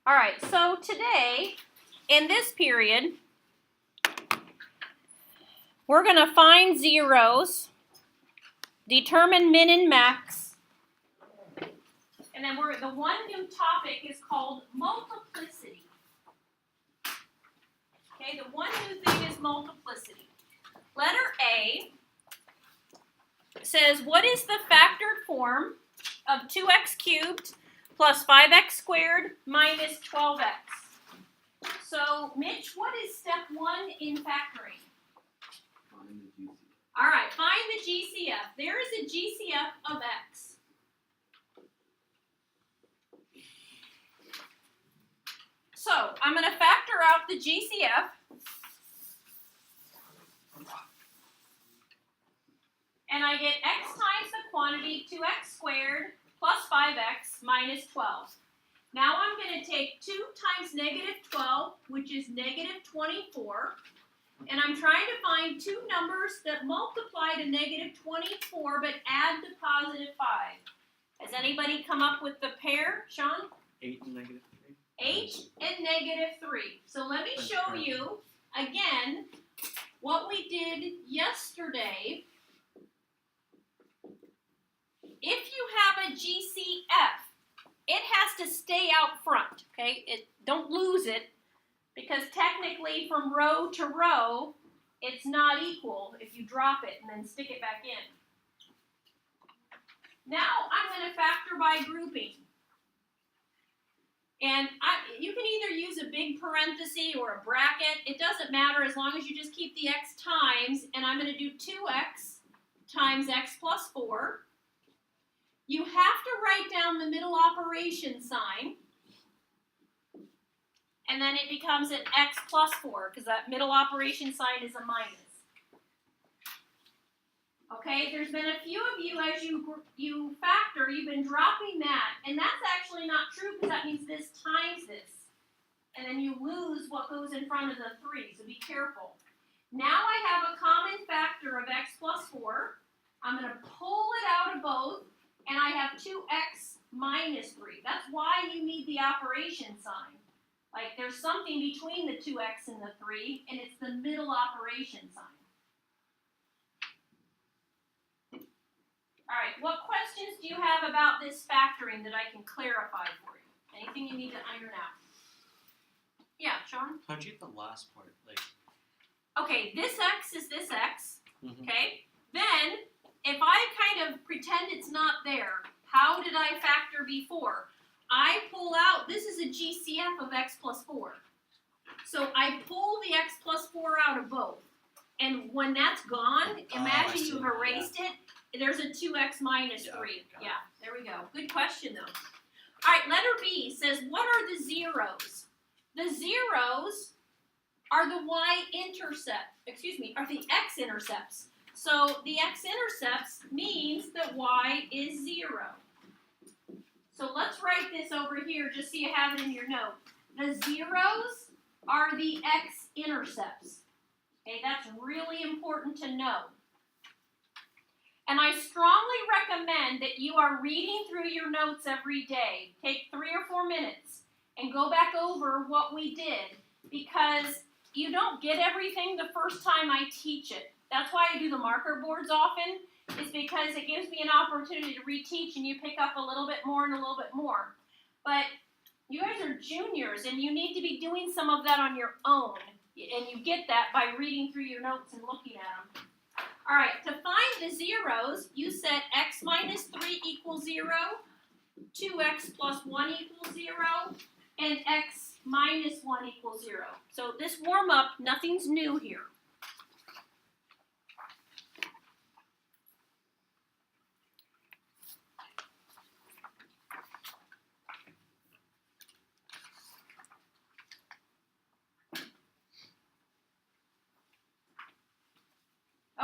All right, so today, in this period, we're going to find zeros, determine min and max, and then the one new topic is called multiplicity. Okay, the one new thing is multiplicity. Letter A says, what is the factored form of 2x cubed plus 5x squared minus 12x? So, Mitch, what is step 1 in factoring? Find the GCF. All right, find the GCF. There is a GCF of x. So, I'm going to factor out the GCF. And I get x times the quantity 2x squared plus 5x minus 12. Now I'm going to take 2 times negative 12, which is negative 24. And I'm trying to find two numbers that multiply to negative 24 but add to positive 5. Has anybody come up with the pair, Sean? 8 and negative 3. 8 and negative 3. So let me show you again what we did yesterday. If you have a GCF, it has to stay out front, okay? Don't lose it, because technically from row to row, it's not equal if you drop it and then stick it back in. Now I'm going to factor by grouping. And you can either use a big parenthesis or a bracket. It doesn't matter as long as you just keep the x times. And I'm going to do 2x times x plus 4. You have to write down the middle operation sign. And then it becomes an x plus 4 because that middle operation sign is a minus. Okay, there's been a few of you, as you factor, you've been dropping that. And that's actually not true because that means this times this. And then you lose what goes in front of the 3, so be careful. Now I have a common factor of x plus 4. I'm going to pull it out of both, and I have 2x minus 3. That's why you need the operation sign. Like there's something between the 2x and the 3, and it's the middle operation sign. All right, what questions do you have about this factoring that I can clarify for you? Anything you need to iron out? Yeah, Sean? How'd you get the last part? Okay, this x is this x, okay? Then, if I kind of pretend it's not there, how did I factor before? I pull out, this is a GCF of x plus 4. So I pull the x plus 4 out of both. And when that's gone, imagine you've erased it. There's a 2x minus 3. Yeah, there we go. Good question, though. All right, letter B says, what are the zeros? The zeros are the are the x-intercepts. So the x-intercepts means that y is 0. So let's write this over here just so you have it in your note. The zeros are the x-intercepts. Okay, that's really important to know. And I strongly recommend that you are reading through your notes every day. Take 3 or 4 minutes and go back over what we did, because you don't get everything the first time I teach it. That's why I do the marker boards often, is because it gives me an opportunity to reteach and you pick up a little bit more and a little bit more. But you guys are juniors and you need to be doing some of that on your own. And you get that by reading through your notes and looking at them. All right, to find the zeros, you set x minus 3 equals 0, 2x plus 1 equals 0, and x minus 1 equals 0. So this warm-up, nothing's new here.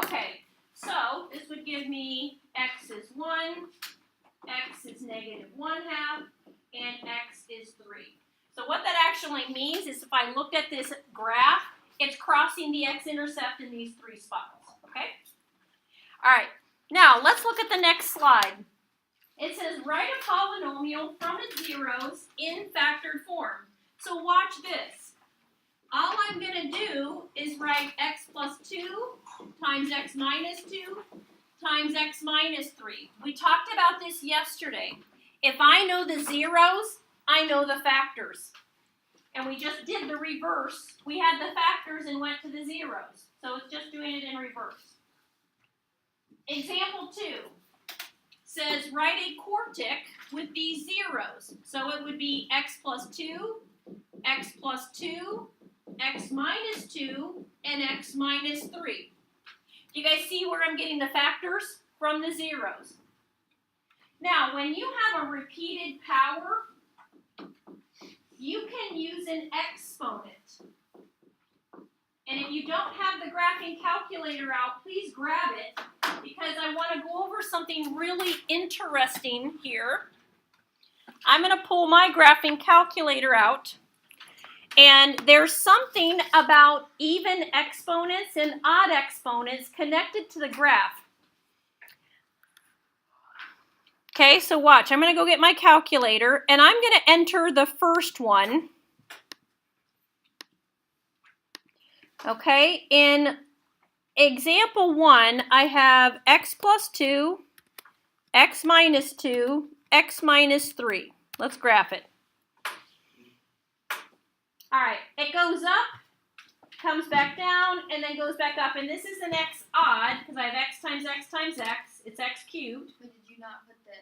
Okay, so this would give me x is 1, x is negative 1/2, and x is 3. So what that actually means is if I look at this graph, it's crossing the x-intercept in these 3 spots, okay? All right, now let's look at the next slide. It says write a polynomial from its zeros in factored form. So watch this. All I'm going to do is write x plus 2 times x minus 2 times x minus 3. We talked about this yesterday. If I know the zeros, I know the factors. And we just did the reverse. We had the factors and went to the zeros. So it's just doing it in reverse. Example 2 says write a quartic with these zeros. So it would be x plus 2, x plus 2, x minus 2, and x minus 3. Do you guys see where I'm getting the factors? From the zeros. Now, when you have a repeated power, you can use an exponent. And if you don't have the graphing calculator out, please grab it, because I want to go over something really interesting here. I'm going to pull my graphing calculator out. And there's something about even exponents and odd exponents connected to the graph. Okay, so watch. I'm going to go get my calculator, and I'm going to enter the first one. Okay, in example 1, I have x plus 2, x minus 2, x minus 3. Let's graph it. All right, it goes up, comes back down, and then goes back up. And this is an x odd, because I have x times x times x. It's x cubed. But did you not put the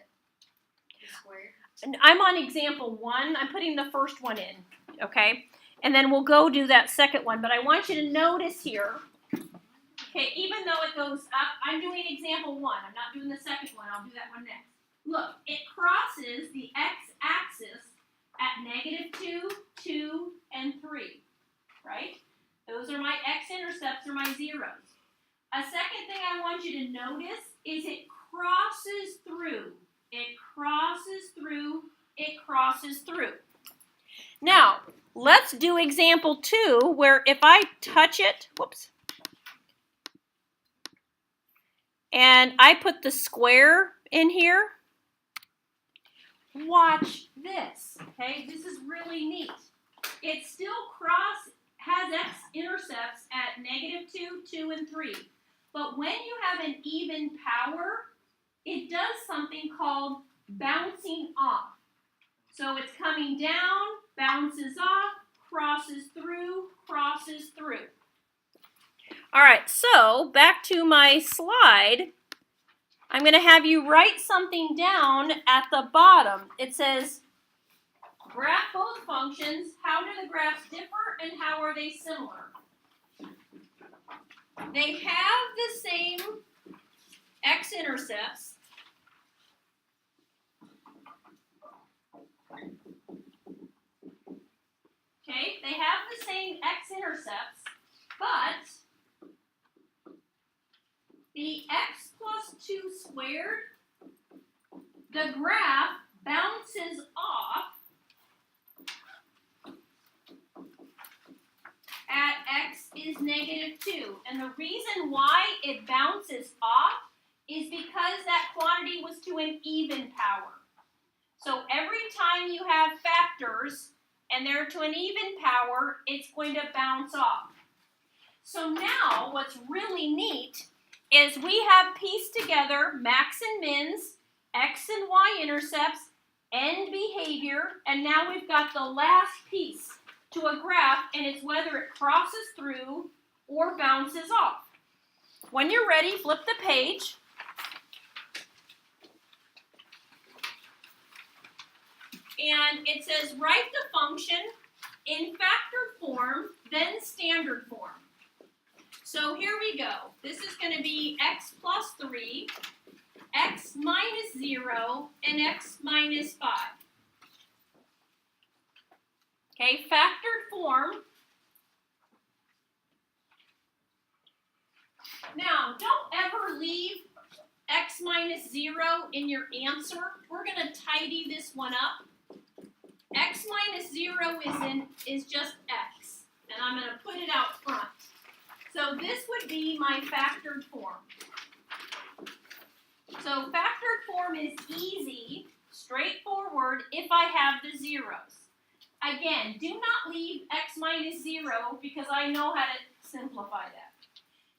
square? And I'm on example 1. I'm putting the first one in, okay? And then we'll go do that second one. But I want you to notice here, okay, even though it goes up, I'm doing example 1. I'm not doing the second one. I'll do that one next. Look, it crosses the x-axis at -2, 2, and 3, right? Those are my x-intercepts, or my zeros. A second thing I want you to notice is it crosses through. It crosses through. It crosses through. Now, let's do example 2, where if I touch it, whoops, and I put the square in here, watch this, okay? This is really neat. It still has x-intercepts at -2, 2, and 3. But when you have an even power, it does something called bouncing off. So it's coming down, bounces off, crosses through, crosses through. All right, so back to my slide. I'm going to have you write something down at the bottom. It says, graph both functions. How do the graphs differ and how are they similar? They have the same x-intercepts. Okay, they have the same x-intercepts, but the x plus 2 squared, the graph bounces off at x is -2. And the reason why it bounces off is because that quantity was to an even power. So every time you have factors and they're to an even power, it's going to bounce off. So now what's really neat is we have pieced together max and mins, x and y intercepts, end behavior, and now we've got the last piece to a graph, and it's whether it crosses through or bounces off. When you're ready, flip the page. And it says write the function in factored form, then standard form. So here we go. This is going to be x plus 3, x minus 0, and x minus 5. Okay, factored form. Now, don't ever leave x minus 0 in your answer. We're going to tidy this one up. X minus 0 is just x, and I'm going to put it out front. So this would be my factored form. So factored form is easy, straightforward, if I have the zeros. Again, do not leave x minus 0 because I know how to simplify that.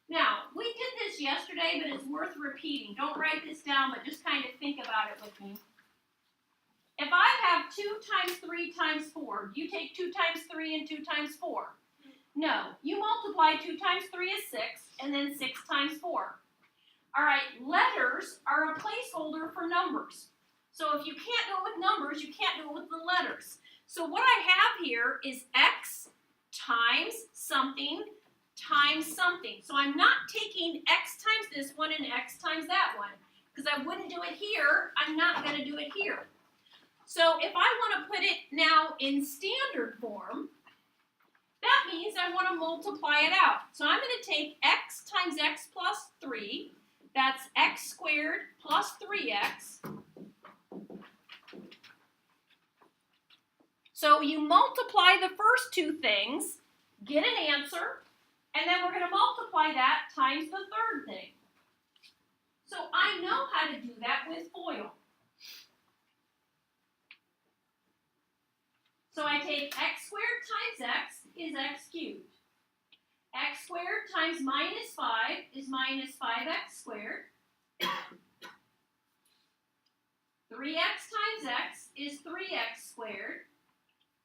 Now, we did this yesterday, but it's worth repeating. Don't write this down, but just kind of think about it with me. If I have 2 times 3 times 4, do you take 2 times 3 and 2 times 4? No. You multiply 2 times 3 is 6, and then 6 times 4. All right, letters are a placeholder for numbers. So if you can't do it with numbers, you can't do it with the letters. So what I have here is x times something times something. So I'm not taking x times this one and x times that one, because I wouldn't do it here. I'm not going to do it here. So if I want to put it now in standard form, that means I want to multiply it out. So I'm going to take x times x plus 3. That's x squared plus 3x. So you multiply the first two things, get an answer, and then we're going to multiply that times the third thing. So I know how to do that with FOIL. So I take x squared times x is x cubed. X squared times minus 5 is minus 5x squared. 3x times x is 3x squared.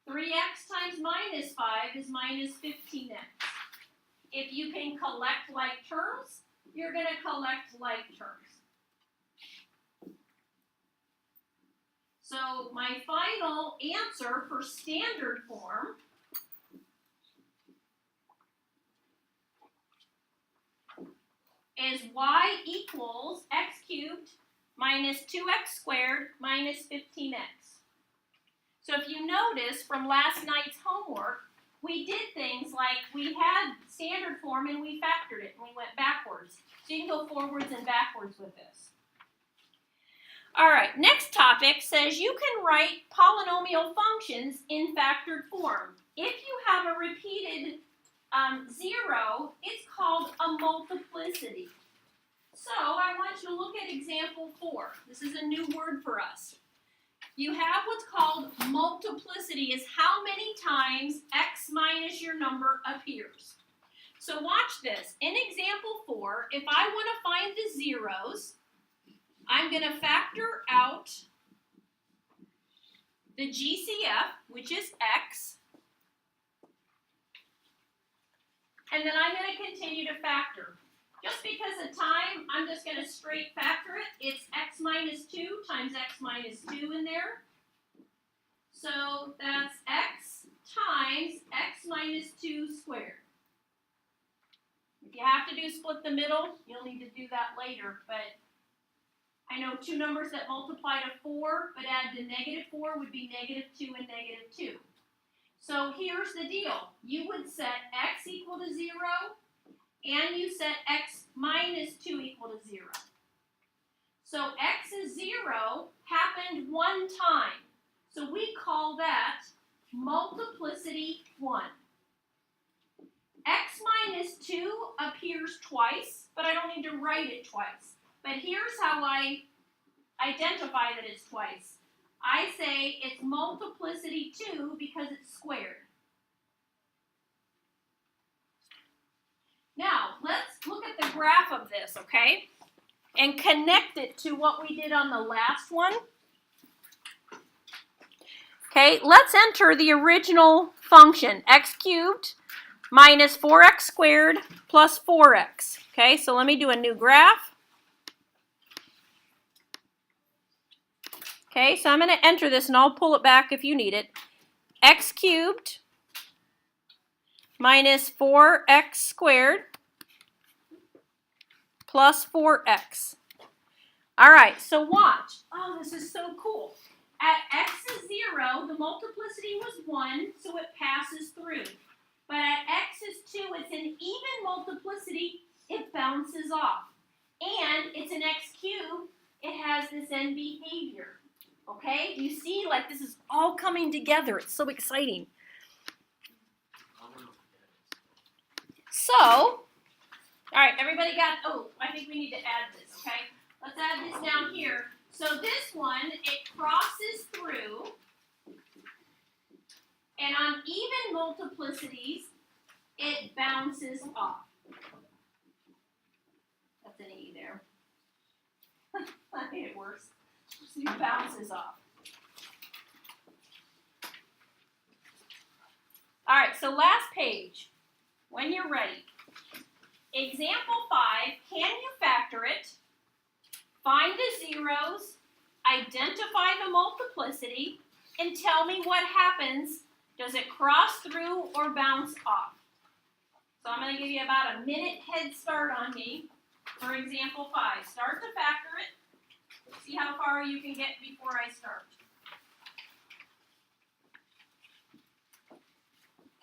3x times minus 5 is minus 15x. If you can collect like terms, you're going to collect like terms. So my final answer for standard form is y equals x cubed minus 2x squared minus 15x. So if you notice from last night's homework, we did things like we had standard form and we factored it and we went backwards. So you can go forwards and backwards with this. All right, next topic says you can write polynomial functions in factored form. If you have a repeated 0, it's called a multiplicity. So I want you to look at example 4. This is a new word for us. You have what's called multiplicity, is how many times x minus your number appears. So watch this. In example 4, if I want to find the zeros, I'm going to factor out the GCF, which is x, and then I'm going to continue to factor. Just because of time, I'm just going to straight factor it. It's x minus 2 times x minus 2 in there. So that's x times x minus 2 squared. If you have to do split the middle, you'll need to do that later, but I know two numbers that multiply to 4 but add to negative 4 would be negative 2 and negative 2. So here's the deal. You would set x equal to 0 and you set x minus 2 equal to 0. So x is 0 happened one time. So we call that multiplicity 1. X minus 2 appears twice, but I don't need to write it twice. But here's how I identify that it's twice. I say it's multiplicity 2 because it's squared. Now, let's look at the graph of this, okay? And connect it to what we did on the last one. Okay, let's enter the original function, x cubed minus 4x squared plus 4x. Okay, so let me do a new graph. Okay, so I'm going to enter this and I'll pull it back if you need it. X cubed minus 4x squared plus 4x. All right, so watch. Oh, this is so cool. At x is 0, the multiplicity was 1, so it passes through. But at x is 2, it's an even multiplicity, it bounces off. And it's an x cubed, it has this end behavior. Okay, you see, like this is all coming together. It's so exciting. So, all right, everybody got, oh, I think we need to add this, okay? let's add this down here. So this one, it crosses through, and on even multiplicities, it bounces off. That's an E there. I made it worse. So it bounces off. All right, so last page, when you're ready. Example 5, can you factor it? Find the zeros, identify the multiplicity, and tell me what happens. Does it cross through or bounce off? So I'm going to give you about a minute head start on me for example 5. Start to factor it. See how far you can get before I start.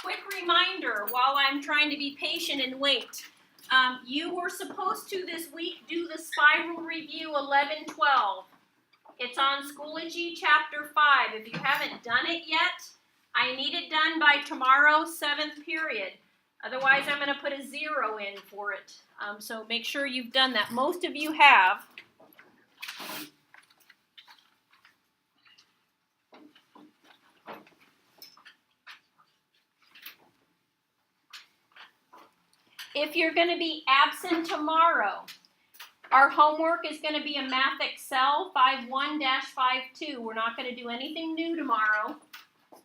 Quick reminder while I'm trying to be patient and wait. You were supposed to this week do the spiral review 11-12. It's on Schoology Chapter 5. If you haven't done it yet, I need it done by tomorrow, 7th period. Otherwise, I'm going to put a 0 in for it. So make sure you've done that. Most of you have. If you're going to be absent tomorrow, our homework is going to be a Math Excel 5.1-5.2. We're not going to do anything new tomorrow,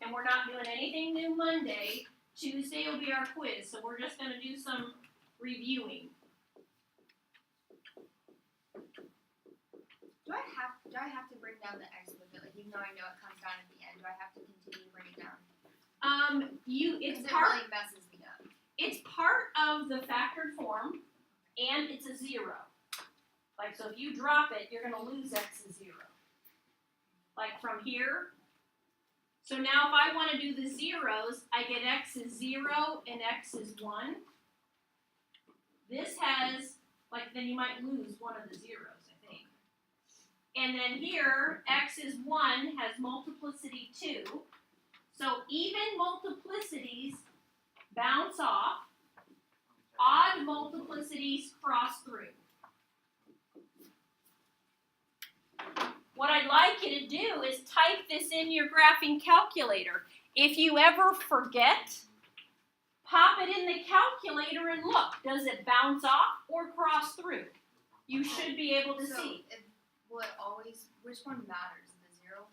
and we're not doing anything new Monday. Tuesday will be our quiz, so we're just going to do some reviewing. Do I have to bring down the x with it? Like, even though I know it comes down at the end, do I have to continue to bring it down? It's It part. really messes me up. It's part of the factored form, and it's a 0. Like, so if you drop it, you're going to lose x is 0. Like from here. So now if I want to do the zeros, I get x is 0 and x is 1. This has, like, then you might lose one of the zeros, I think. And then here, x is 1 has multiplicity 2. So even multiplicities bounce off. Odd multiplicities cross through. What I'd like you to do is type this in your graphing calculator. If you ever forget, pop it in the calculator and look. Does it bounce off or cross through? You should be able to see. Will it always, which one matters? The 0?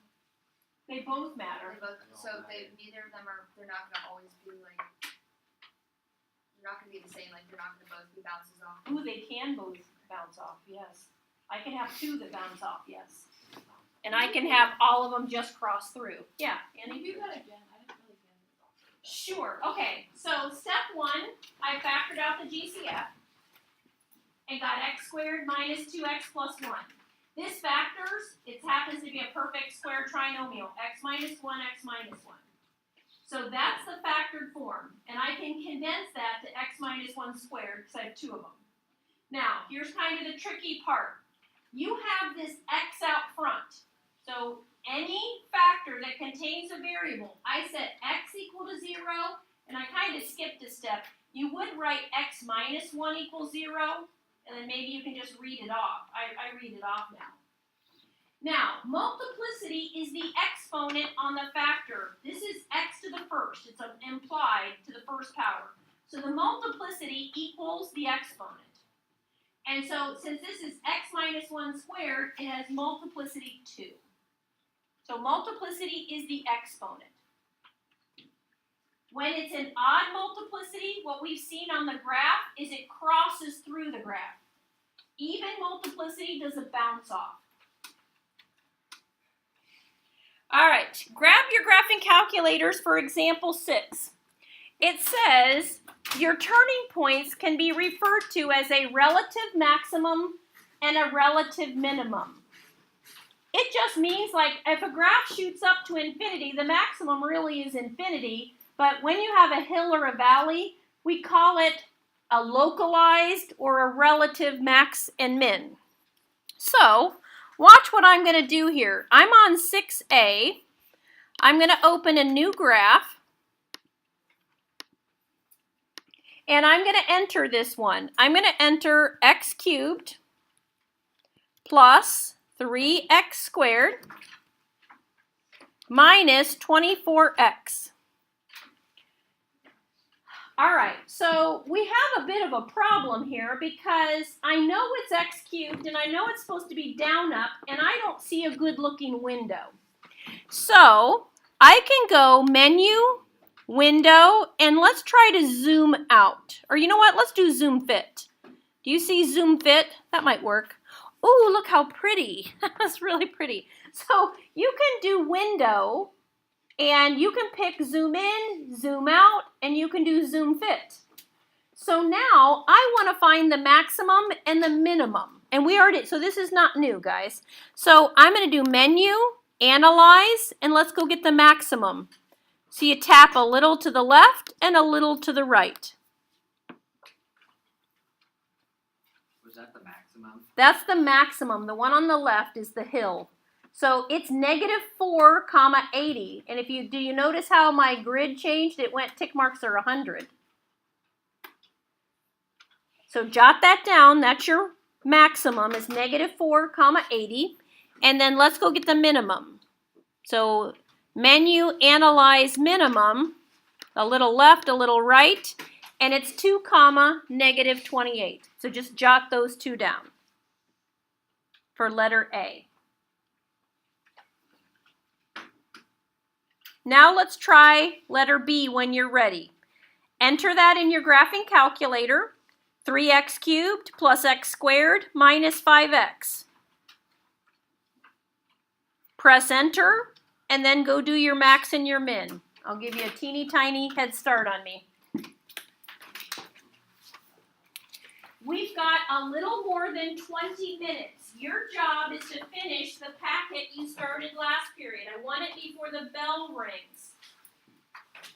They both matter. Neither of them are, they're not going to always be like, they're not going to be the same, like they're not going to both be bounces off. Ooh, they can both bounce off, yes. I can have 2 that bounce off, yes. And I can have all of them just cross through. Yeah, Annie? Do that again. I didn't really get it. Sure. Okay, so step 1, I factored out the GCF and got x squared minus 2x plus 1. This factors, it happens to be a perfect square trinomial, x minus 1, x minus 1. So that's the factored form, and I can condense that to x minus 1 squared because I have 2 of them. Now, here's kind of the tricky part. You have this x out front. So any factor that contains a variable, I set x equal to 0, and I kind of skipped a step. You would write x minus 1 equals 0, and then maybe you can just read it off. I read it off now. Now, multiplicity is the exponent on the factor. This is x to the first. It's implied to the first power. So the multiplicity equals the exponent. And so since this is x minus 1 squared, it has multiplicity 2. So multiplicity is the exponent. When it's an odd multiplicity, what we've seen on the graph is it crosses through the graph. Even multiplicity does a bounce off. All right, grab your graphing calculators for example 6. It says your turning points can be referred to as a relative maximum and a relative minimum. It just means like if a graph shoots up to infinity, the maximum really is infinity, but when you have a hill or a valley, we call it a localized or a relative max and min. So, watch what I'm going to do here. I'm on 6A. I'm going to open a new graph. And I'm going to enter this one. I'm going to enter x cubed plus 3x squared minus 24x. All right, so we have a bit of a problem here because I know it's x cubed and I know it's supposed to be down up and I don't see a good looking window. So I can go menu, window, and let's try to zoom out. Or you know what, let's do zoom fit. Do you see zoom fit? That might work. Ooh, look how pretty. That's really pretty. So you can do window, and you can pick zoom in, zoom out, and you can do zoom fit. So now I want to find the maximum and the minimum. And we already, so this is not new, guys. So I'm going to do menu, analyze, and let's go get the maximum. So you tap a little to the left and a little to the right. Was that the maximum? That's the maximum. The one on the left is the hill. So it's -4, 80. And if you do you notice how my grid changed? It went tick marks are 100. So jot that down. That's your maximum is -4, 80. And then let's go get the minimum. So menu, analyze, minimum. A little left, a little right. And it's 2, -28. So just jot those two down for letter A. Now let's try letter B when you're ready. Enter that in your graphing calculator. 3x cubed plus x squared minus 5x. Press enter and then go do your max and your min. I'll give you a teeny tiny head start on me. We've got a little more than 20 minutes. Your job is to finish the packet you started last period. I want it before the bell rings.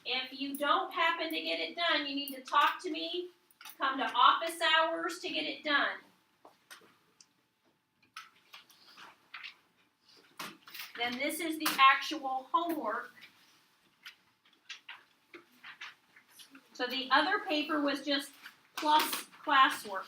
If you don't happen to get it done, you need to talk to me. Come to office hours to get it done. Then this is the actual homework. So the other paper was just plus classwork.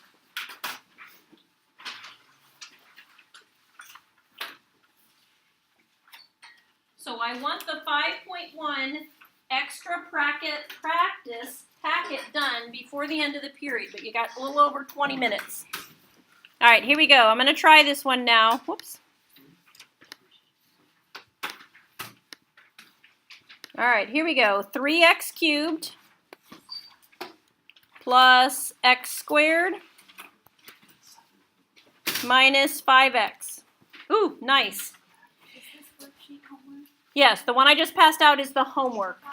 So I want the 5.1 extra practice packet done before the end of the period, but you got a little over 20 minutes. All right, here we go. I'm going to try this one now. Whoops. All right, here we go. 3x cubed plus x squared minus 5x. Ooh, nice. Is this worksheet homework? Yes, the one I just passed out is the homework.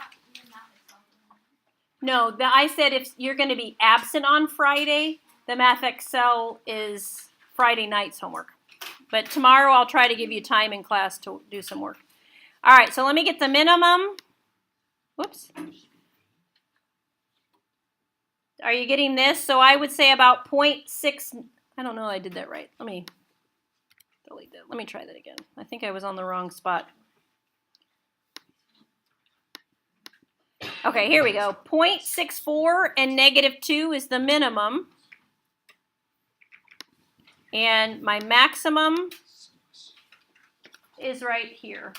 No, I said if you're going to be absent on Friday, the Math Excel is Friday night's homework. But tomorrow I'll try to give you time in class to do some work. All right, so let me get the minimum. Whoops. Are you getting this? So I would say about 0.6. I don't know I did that right. Let me delete that. Let me try that again. I think I was on the wrong spot. Okay, here we go. 0.64 and -2 is the minimum. And my maximum is right here.